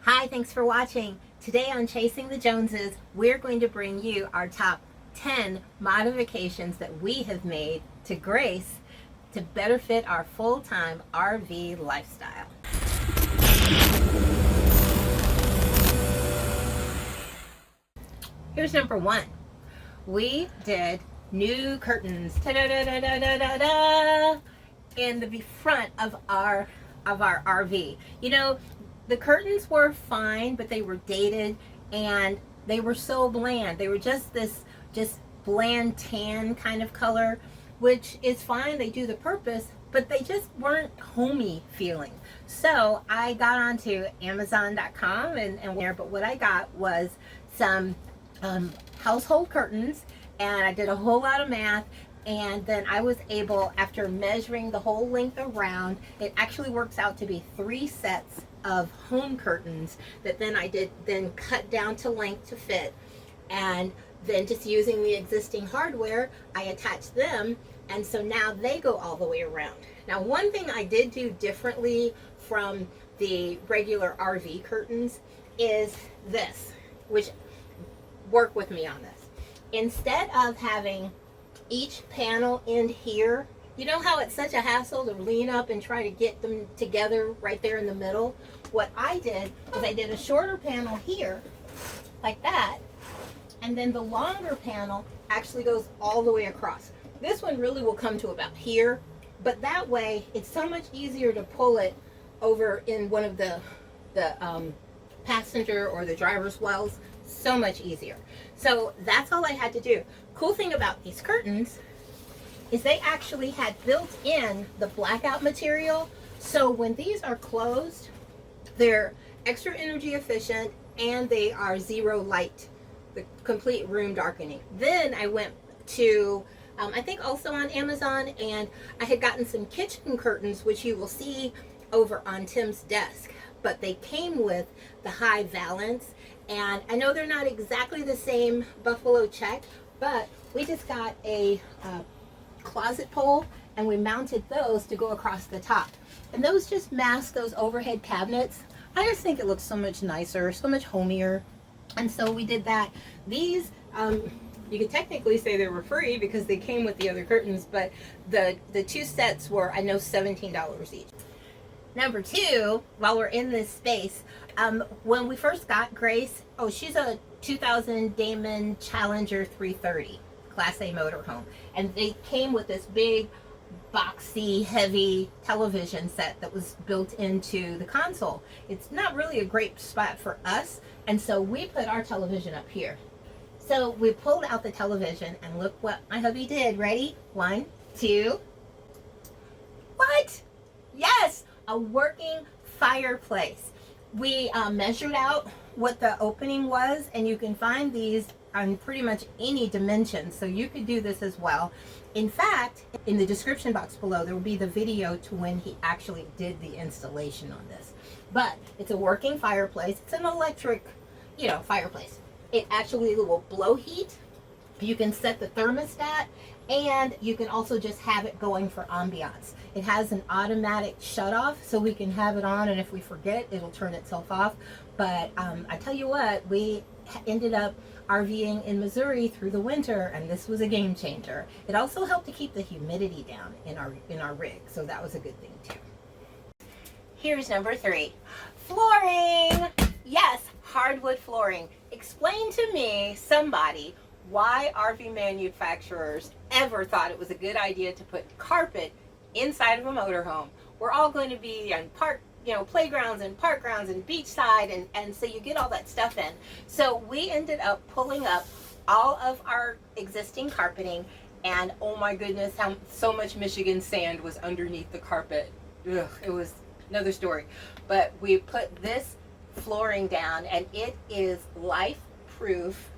Hi, thanks for watching. Today on Chasing the Joneses, we're going to bring you our top 10 modifications that we have made to Grace to better fit our full-time RV lifestyle. Here's number one. We did new curtains ta-da-da-da-da-da-da, in the front of our RV. You know, the curtains were fine, but they were dated and they were so bland. They were just this bland tan kind of color, which is fine. They do the purpose, but they just weren't homey feeling. So I got onto Amazon.com and there, but what I got was some household curtains, and I did a whole lot of math. And then I was able, after measuring the whole length around, it actually works out to be 3 sets of home curtains that then I did cut down to length to fit. And then just using the existing hardware, I attached them. And so now they go all the way around. Now, one thing I did do differently from the regular RV curtains is this, which work with me on this. Instead of having each panel end here, you know how it's such a hassle to lean up and try to get them together right there in the middle? What I did was I did a shorter panel here, like that, and then the longer panel actually goes all the way across. This one really will come to about here, but that way it's so much easier to pull it over in one of the passenger or the driver's wells. So much easier. So that's all I had to do. Cool thing about these curtains is they actually had built in the blackout material. So when these are closed, they're extra energy efficient and they are zero light, the complete room darkening. Then I went to, I think also on Amazon, and I had gotten some kitchen curtains, which you will see over on Tim's desk, but they came with the high valance. And I know they're not exactly the same buffalo check, but we just got a closet pole and we mounted those to go across the top. And those just mask those overhead cabinets. I just think it looks so much nicer, so much homier. And so we did that. These, you could technically say they were free because they came with the other curtains, but the 2 sets were, I know, $17 each. Number 2, while we're in this space, when we first got Grace, she's a 2000 Damon Challenger 330 Class A Motorhome, and they came with this big, boxy, heavy television set that was built into the console. It's not really a great spot for us, and so we put our television up here. So we pulled out the television, and look what my hubby did. Ready? 1, 2. What? Yes! A working fireplace. We measured out what the opening was, and you can find these on pretty much any dimension, so you could do this as well. In fact, in the description box below, there will be the video to when he actually did the installation on this. But it's a working fireplace. It's an electric, fireplace. It actually will blow heat. You can set the thermostat, and you can also just have it going for ambiance. It has an automatic shut off, so we can have it on, and if we forget, it'll turn itself off. But I tell you what, we ended up RVing in Missouri through the winter, and this was a game changer. It also helped to keep the humidity down in our rig, so that was a good thing too. Here's number 3, flooring. Yes, hardwood flooring. Explain to me, somebody, why RV manufacturers ever thought it was a good idea to put carpet inside of a motorhome. We're all going to be on playgrounds and park grounds and beachside, and so you get all that stuff in. So we ended up pulling up all of our existing carpeting, and oh my goodness, how so much Michigan sand was underneath the carpet. ugh, it was another story. But we put this flooring down, and it is life-proof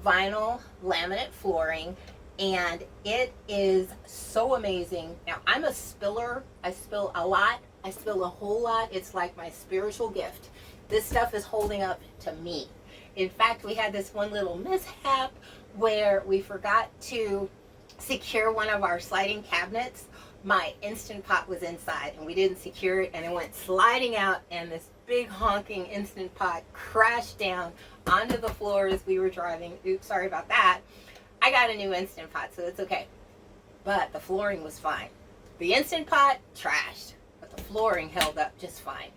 vinyl laminate flooring, and it is so amazing. Now, I'm a spiller. I spill a lot. I spill a whole lot. It's like my spiritual gift. This stuff is holding up to me. In fact, we had this one little mishap where we forgot to secure one of our sliding cabinets. My Instant Pot was inside and we didn't secure it, and it went sliding out, and this big honking Instant Pot crashed down onto the floor as we were driving. Oops, sorry about that. I got a new Instant Pot, so it's okay. But the flooring was fine. The Instant Pot trashed, but the flooring held up just fine.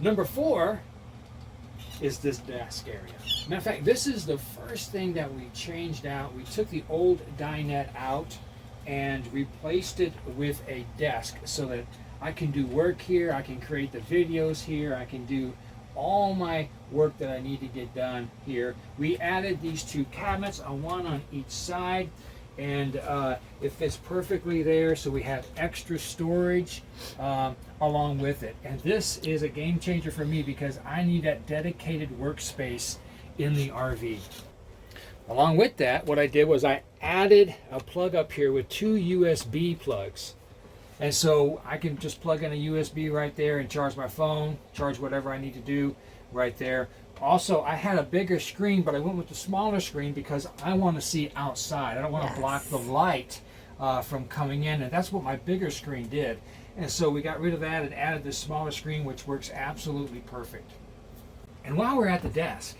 Number 4 is this desk area. Matter of fact, this is the first thing that we changed out. We took the old dinette out and replaced it with a desk so that I can do work here, I can create the videos here, I can do all my work that I need to get done here. We added these 2 cabinets, one on each side, and it fits perfectly there, so we have extra storage along with it. And this is a game changer for me because I need that dedicated workspace in the RV. Along with that, what I did was I added a plug up here with 2 USB plugs. And so I can just plug in a USB right there and charge my phone, charge whatever I need to do right there. Also, I had a bigger screen, but I went with the smaller screen because I want to see outside. I don't want to block the light from coming in, and that's what my bigger screen did. And so we got rid of that and added this smaller screen, which works absolutely perfect. And while we're at the desk,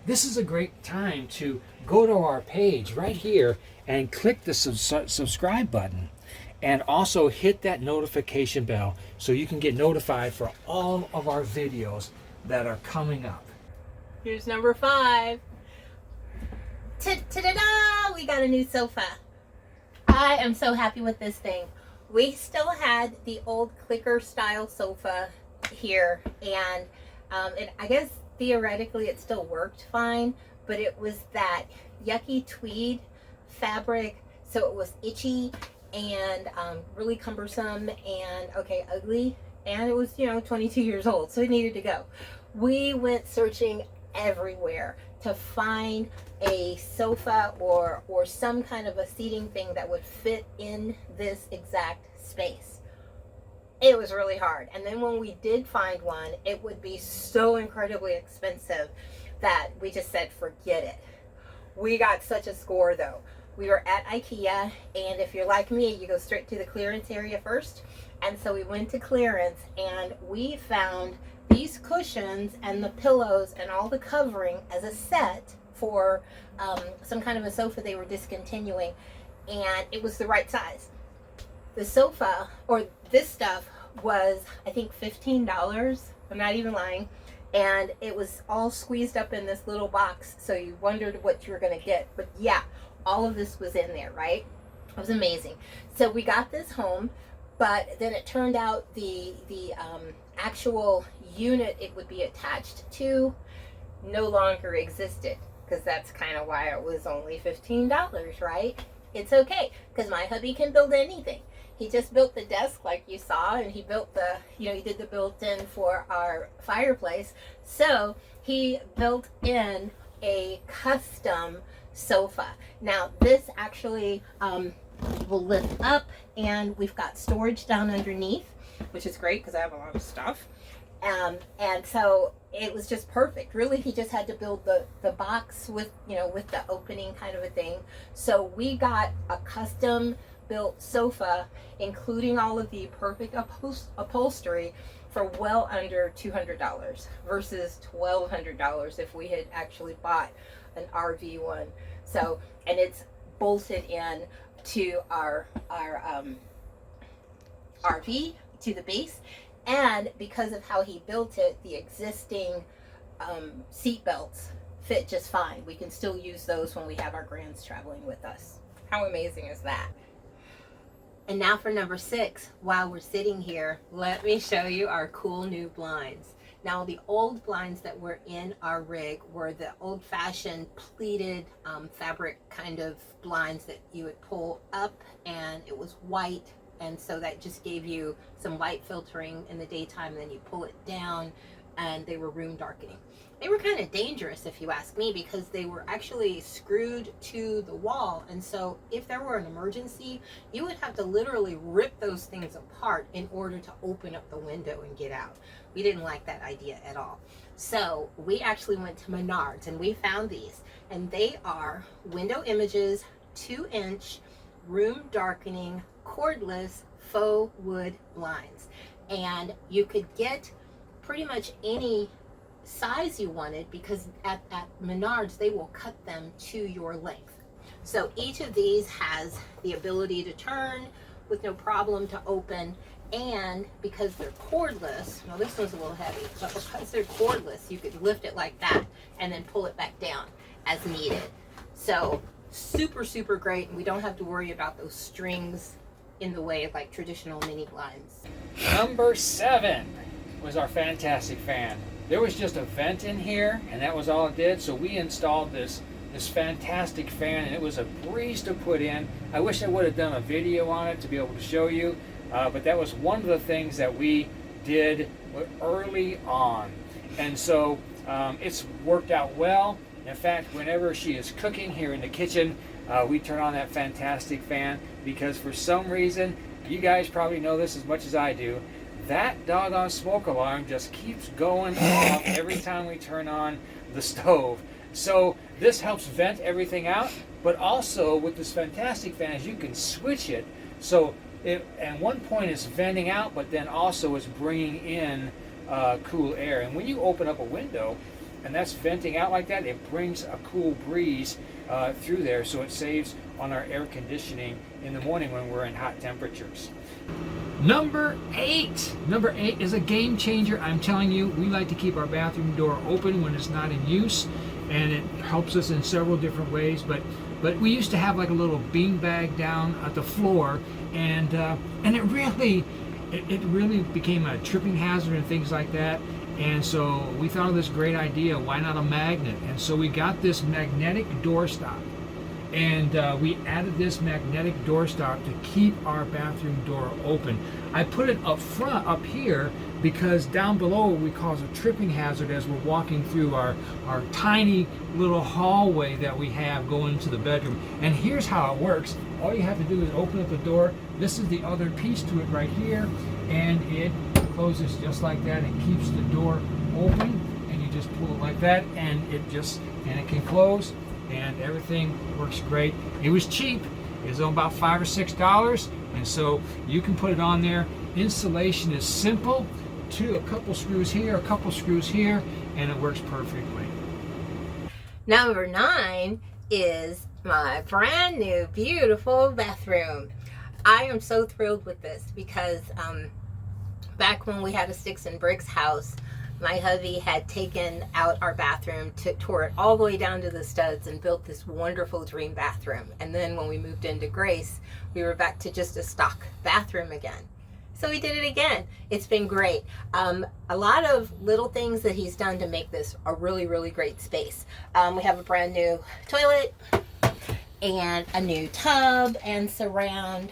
this is a great time to go to our page right here and click the subscribe button. And also hit that notification bell so you can get notified for all of our videos that are coming up. Here's number 5. Ta-da-da! We got a new sofa. I am so happy with this thing. We still had the old clicker style sofa here, and I guess theoretically it still worked fine, but it was that yucky tweed fabric, so it was itchy and really cumbersome and ugly, and it was 22 years old, so it needed to go. We went searching everywhere to find a sofa or some kind of a seating thing that would fit in this exact space. It was really hard, and then when we did find one, it would be so incredibly expensive that we just said forget it. We got such a score though. We were at IKEA, and if you're like me, you go straight to the clearance area first. And so we went to clearance, and we found these cushions and the pillows and all the covering as a set for some kind of a sofa they were discontinuing, and it was the right size. The sofa, or this stuff, was I think $15. I'm not even lying. And it was all squeezed up in this little box, so you wondered what you were going to get. But yeah, all of this was in there, right? It was amazing. So we got this home, but then it turned out the actual unit it would be attached to no longer existed, because that's kind of why it was only $15, right? It's okay, because my hubby can build anything. He just built the desk like you saw, and he built the, he did the built-in for our fireplace. So he built in a custom sofa. Now this actually will lift up, and we've got storage down underneath, which is great because I have a lot of stuff. And so it was just perfect. Really, he just had to build the box with, with the opening kind of a thing. So we got a custom built sofa, including all of the perfect upholstery, for well under $200 versus $1,200 if we had actually bought an RV one. So, and it's bolted in to our RV, to the base, and because of how he built it, the existing seat belts fit just fine. We can still use those when we have our grands traveling with us. How amazing is that? And now for number 6, while we're sitting here, let me show you our cool new blinds. Now, the old blinds that were in our rig were the old-fashioned pleated fabric kind of blinds that you would pull up, and it was white and so that just gave you some light filtering in the daytime. Then you pull it down, and they were room darkening. They were kind of dangerous, if you ask me, because they were actually screwed to the wall, and so if there were an emergency, you would have to literally rip those things apart in order to open up the window and get out. We didn't like that idea at all. So we actually went to Menards and we found these, and they are window images, 2-inch room darkening cordless faux wood blinds, and you could get pretty much any size you wanted, because at Menards they will cut them to your length. So each of these has the ability to turn with no problem to open, and because they're cordless, now this one's a little heavy, but because they're cordless, you could lift it like that and then pull it back down as needed. So super great, and we don't have to worry about those strings in the way of like traditional mini blinds. Number 7 was our fantastic fan. There was just a vent in here, and that was all it did. So we installed this fantastic fan, and it was a breeze to put in. I wish I would have done a video on it to be able to show you, but that was one of the things that we did early on, and so it's worked out well. In fact, whenever she is cooking here in the kitchen, we turn on that fantastic fan, because for some reason, you guys probably know this as much as I do, that doggone smoke alarm just keeps going off every time we turn on the stove. So this helps vent everything out, but also with this fantastic fan, you can switch it so it at one point it's venting out, but then also it's bringing in cool air. And when you open up a window and that's venting out like that, it brings a cool breeze through there, so it saves on our air conditioning in the morning when we're in hot temperatures. Number 8 is a game changer. I'm telling you, we like to keep our bathroom door open when it's not in use, and it helps us in several different ways. But we used to have like a little bean bag down at the floor, and it really became a tripping hazard and things like that. And so we thought of this great idea, why not a magnet? And so we got this magnetic doorstop, and we added this magnetic doorstop to keep our bathroom door open. I put it up front, up here, because down below we cause a tripping hazard as we're walking through our tiny little hallway that we have going to the bedroom. And here's how it works. All you have to do is open up the door. This is the other piece to it right here, and it closes just like that. It keeps the door open, and you just pull it like that, and it can close, and everything works great. It was cheap. It was about $5 or $6, and so you can put it on there. Installation is simple. A couple screws here, a couple screws here, and it works perfectly. Number 9 is my brand new beautiful bathroom. I am so thrilled with this because back when we had a sticks and bricks house, my hubby had taken out our bathroom, tore it all the way down to the studs, and built this wonderful dream bathroom. And then when we moved into Grace, we were back to just a stock bathroom again. So we did it again. It's been great. A lot of little things that he's done to make this a really great space. We have a brand new toilet and a new tub and surround.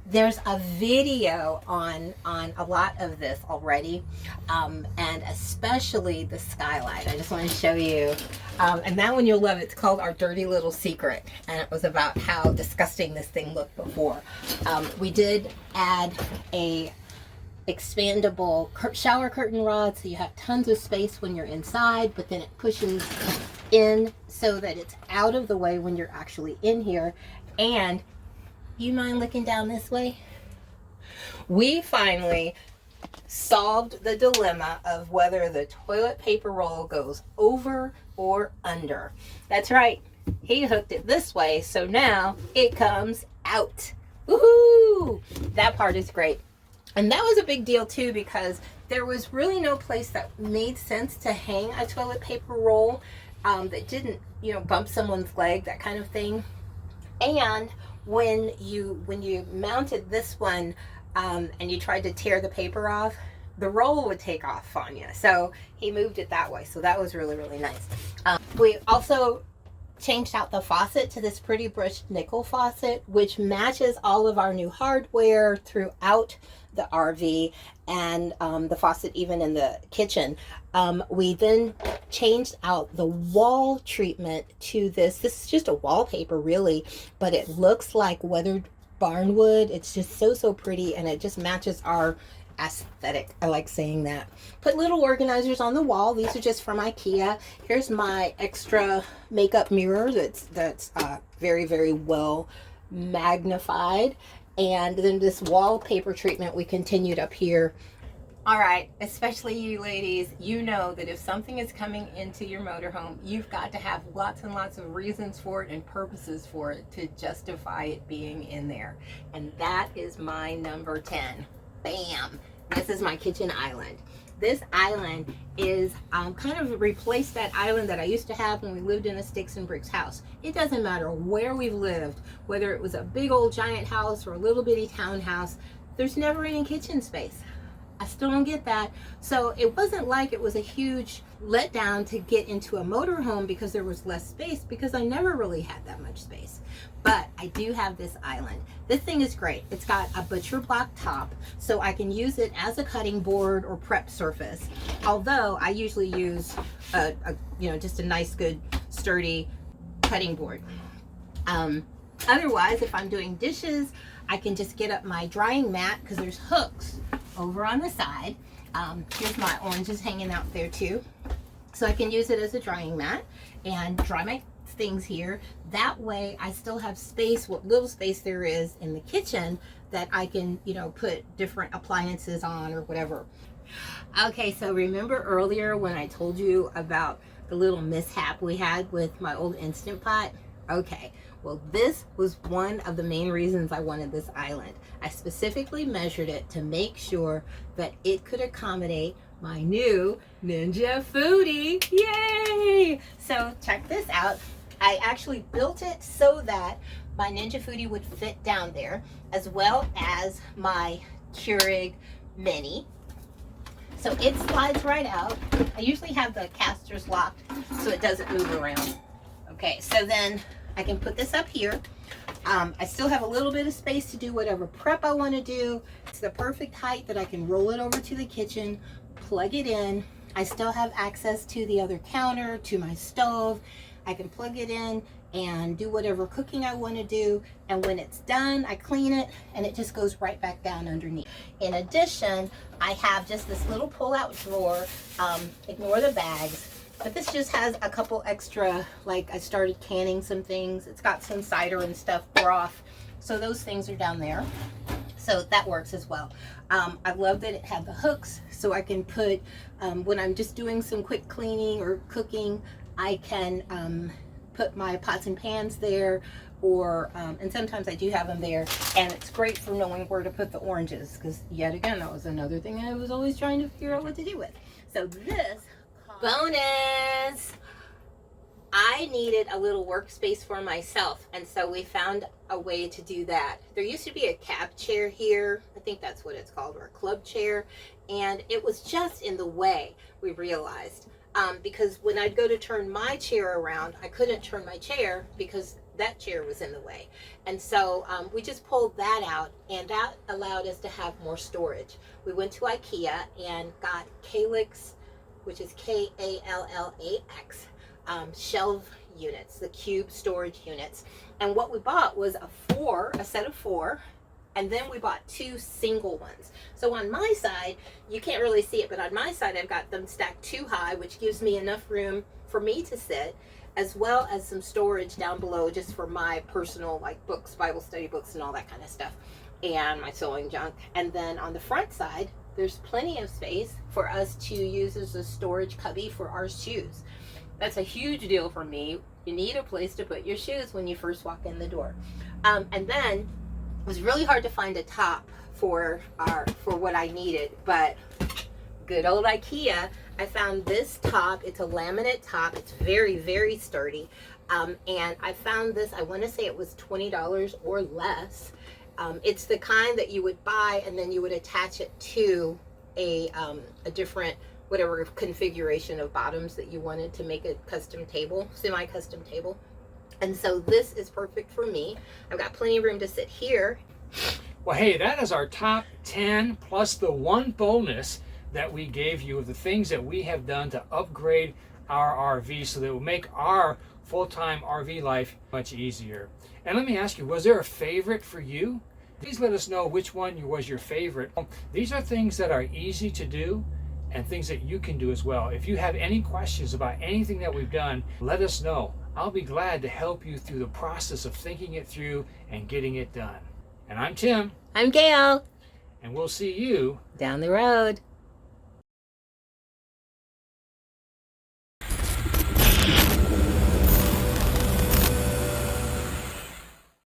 There's a video on a lot of this already, and especially the skylight. I just want to show you, and that one you'll love. It's called Our Dirty Little Secret, and it was about how disgusting this thing looked before. We did add a expandable shower curtain rod, so you have tons of space when you're inside, but then it pushes in so that it's out of the way when you're actually in here. And you mind looking down this way? We finally solved the dilemma of whether the toilet paper roll goes over or under. That's right. He hooked it this way, so now it comes out. Woohoo! That part is great. And that was a big deal too, because there was really no place that made sense to hang a toilet paper roll that didn't, bump someone's leg, that kind of thing. And when you mounted this one and you tried to tear the paper off, the roll would take off on you. So he moved it that way. So that was really nice. We also changed out the faucet to this pretty brushed nickel faucet, which matches all of our new hardware throughout the RV, and the faucet even in the kitchen. We then changed out the wall treatment to this. This is just a wallpaper really, but it looks like weathered barnwood. It's just so pretty, and it just matches our aesthetic. I like saying that. Put little organizers on the wall. These are just from IKEA. Here's my extra makeup mirror that's very well magnified. And then this wallpaper treatment we continued up here. All right, especially you ladies, you know that if something is coming into your motorhome, you've got to have lots and lots of reasons for it and purposes for it to justify it being in there. And that is my number 10. Bam! This is my kitchen island. This island is kind of replaced that island that I used to have when we lived in a sticks and bricks house. It doesn't matter where we've lived, whether it was a big old giant house or a little bitty townhouse, there's never any kitchen space. I still don't get that. So it wasn't like it was a huge letdown to get into a motorhome because there was less space, because I never really had that much space. But I do have this island. This thing is great. It's got a butcher block top, so I can use it as a cutting board or prep surface. Although I usually use just a nice, good, sturdy cutting board. Otherwise, if I'm doing dishes, I can just get up my drying mat, because there's hooks over on the side. Here's my oranges hanging out there too. So I can use it as a drying mat and dry my things here. That way I still have space, what little space there is in the kitchen, that I can, put different appliances on or whatever. Okay, so remember earlier when I told you about the little mishap we had with my old Instant Pot? Okay, well, this was one of the main reasons I wanted this island. I specifically measured it to make sure that it could accommodate my new Ninja Foodie. Yay! So check this out. I actually built it so that my Ninja Foodie would fit down there, as well as my Keurig Mini. So it slides right out. I usually have the casters locked so it doesn't move around. Okay, so then I can put this up here. I still have a little bit of space to do whatever prep I want to do. It's the perfect height that I can roll it over to the kitchen, plug it in. I still have access to the other counter, to my stove. I can plug it in and do whatever cooking I want to do. And when it's done, I clean it and it just goes right back down underneath. In addition, I have just this little pull-out drawer. Ignore the bags. But this just has a couple extra, like I started canning some things. It's got some cider and stuff, broth. So those things are down there. So that works as well. I love that it had the hooks, so I can put, when I'm just doing some quick cleaning or cooking, I can put my pots and pans there, or, and sometimes I do have them there. And it's great for knowing where to put the oranges, because yet again, that was another thing I was always trying to figure out what to do with. So this, bonus! I needed a little workspace for myself, and so we found a way to do that. There used to be a cab chair here, I think that's what it's called, or a club chair, and it was just in the way, we realized. Because when I'd go to turn my chair around, I couldn't turn my chair because that chair was in the way. And so we just pulled that out, and that allowed us to have more storage. We went to IKEA and got Kallax, which is Kallax, shelf units, the cube storage units. And what we bought was a set of 4, and then we bought 2 single ones. So on my side, you can't really see it, but on my side I've got them stacked 2 high, which gives me enough room for me to sit, as well as some storage down below just for my personal, like, books, Bible study books and all that kind of stuff, and my sewing junk. And then on the front side, there's plenty of space for us to use as a storage cubby for our shoes. That's a huge deal for me. You need a place to put your shoes when you first walk in the door. And then it was really hard to find a top for what I needed, but good old IKEA, I found this top. It's a laminate top. It's very, very sturdy. And I found this, I want to say it was $20 or less. It's the kind that you would buy and then you would attach it to a different, whatever configuration of bottoms that you wanted to make a custom table, semi-custom table. And so this is perfect for me. I've got plenty of room to sit here. Well, hey, that is our top 10 plus the one bonus that we gave you of the things that we have done to upgrade our RV so that it will make our full-time RV life much easier. And let me ask you, was there a favorite for you? Please let us know which one was your favorite. These are things that are easy to do and things that you can do as well. If you have any questions about anything that we've done, let us know. I'll be glad to help you through the process of thinking it through and getting it done. And I'm Tim. I'm Gail. And we'll see you Down the road.